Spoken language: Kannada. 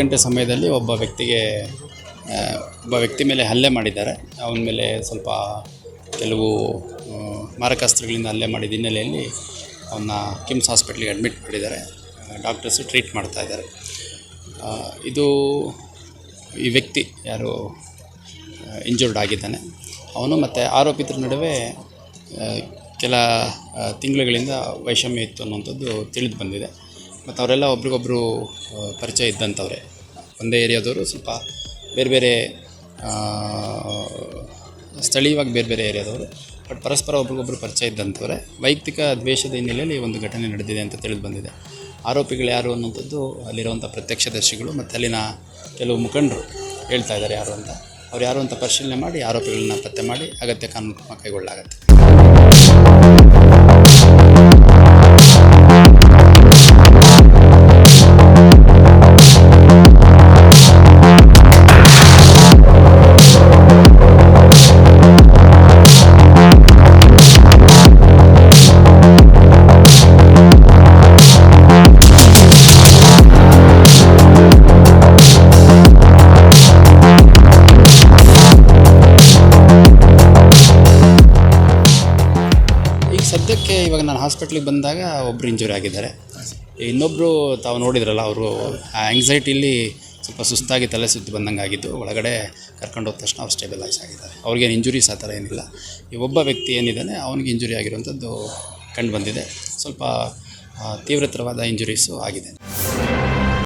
ಗಂಟೆ ಸಮಯದಲ್ಲಿ ಒಬ್ಬ ವ್ಯಕ್ತಿ ಮೇಲೆ ಹಲ್ಲೆ ಮಾಡಿದ್ದಾರೆ. ಅವನ ಮೇಲೆ ಸ್ವಲ್ಪ ಕೆಲವು ಮಾರಕಾಸ್ತ್ರಗಳಿಂದ ಹಲ್ಲೆ ಮಾಡಿದ ಹಿನ್ನೆಲೆಯಲ್ಲಿ ಅವನ್ನ ಕಿಮ್ಸ್ ಹಾಸ್ಪಿಟ್ಲಿಗೆ ಅಡ್ಮಿಟ್ ಮಾಡಿದ್ದಾರೆ. ಡಾಕ್ಟರ್ಸು ಟ್ರೀಟ್ ಮಾಡ್ತಾ ಇದ್ದಾರೆ. ಈ ವ್ಯಕ್ತಿ ಯಾರು ಇಂಜೂರ್ಡ್ ಆಗಿದ್ದಾನೆ, ಅವನು ಮತ್ತು ಆರೋಪಿತರ ನಡುವೆ ಕೆಲ ತಿಂಗಳುಗಳಿಂದ ವೈಷಮ್ಯ ಇತ್ತು ಅನ್ನುವಂಥದ್ದು ತಿಳಿದು ಬಂದಿದೆ. ಮತ್ತು ಅವರೆಲ್ಲ ಒಬ್ರಿಗೊಬ್ಬರು ಪರಿಚಯ ಇದ್ದಂಥವ್ರೆ, ಒಂದೇ ಏರಿಯಾದವರು, ಸ್ವಲ್ಪ ಬೇರೆ ಬೇರೆ ಸ್ಥಳೀಯವಾಗಿ ಬೇರೆ ಬೇರೆ ಏರಿಯಾದವರು, ಬಟ್ ಪರಸ್ಪರ ಒಬ್ರಿಗೊಬ್ಬರು ಪರಿಚಯ ಇದ್ದಂಥವ್ರೆ. ವೈಯಕ್ತಿಕ ದ್ವೇಷದ ಹಿನ್ನೆಲೆಯಲ್ಲಿ ಒಂದು ಘಟನೆ ನಡೆದಿದೆ ಅಂತ ತಿಳಿದು ಬಂದಿದೆ. ಆರೋಪಿಗಳು ಯಾರು ಅನ್ನೋಂಥದ್ದು ಅಲ್ಲಿರುವಂಥ ಪ್ರತ್ಯಕ್ಷದರ್ಶಿಗಳು ಮತ್ತು ಅಲ್ಲಿನ ಕೆಲವು ಮುಖಂಡರು ಹೇಳ್ತಾ ಇದ್ದಾರೆ ಯಾರು ಅಂತ. ಅವ್ರು ಯಾರು ಅಂತ ಪರಿಶೀಲನೆ ಮಾಡಿ ಆರೋಪಿಗಳನ್ನ ಪತ್ತೆ ಮಾಡಿ ಅಗತ್ಯ ಕಾನೂನು ಕ್ರಮ ಕೈಗೊಳ್ಳಲಾಗುತ್ತೆ. ಸದ್ಯಕ್ಕೆ ಇವಾಗ ನಾನು ಹಾಸ್ಪಿಟ್ಲಿಗೆ ಬಂದಾಗ ಒಬ್ಬರು ಇಂಜುರಿ ಆಗಿದ್ದಾರೆ. ಇನ್ನೊಬ್ಬರು ತಾವು ನೋಡಿದ್ರಲ್ಲ, ಅವರು ಆ್ಯಂಗ್ಸೈಟಿಲಿ ಸ್ವಲ್ಪ ಸುಸ್ತಾಗಿ ತಲೆ ಸುತ್ತಿ ಬಂದಂಗೆ ಆಗಿದ್ದು, ಒಳಗಡೆ ಕರ್ಕೊಂಡು ಹೋದ ತಕ್ಷಣ ಅವ್ರು ಸ್ಟೇಬಲೈಸ್ ಆಗಿದ್ದಾರೆ. ಅವ್ರಿಗೇನು ಇಂಜುರೀಸ್ ಆ ಥರ ಏನಿಲ್ಲ. ಈ ಒಬ್ಬ ವ್ಯಕ್ತಿ ಏನಿದ್ದಾನೆ ಅವನಿಗೆ ಇಂಜುರಿ ಆಗಿರುವಂಥದ್ದು ಕಂಡು ಬಂದಿದೆ. ಸ್ವಲ್ಪ ತೀವ್ರತರವಾದ ಇಂಜುರೀಸು ಆಗಿದೆ.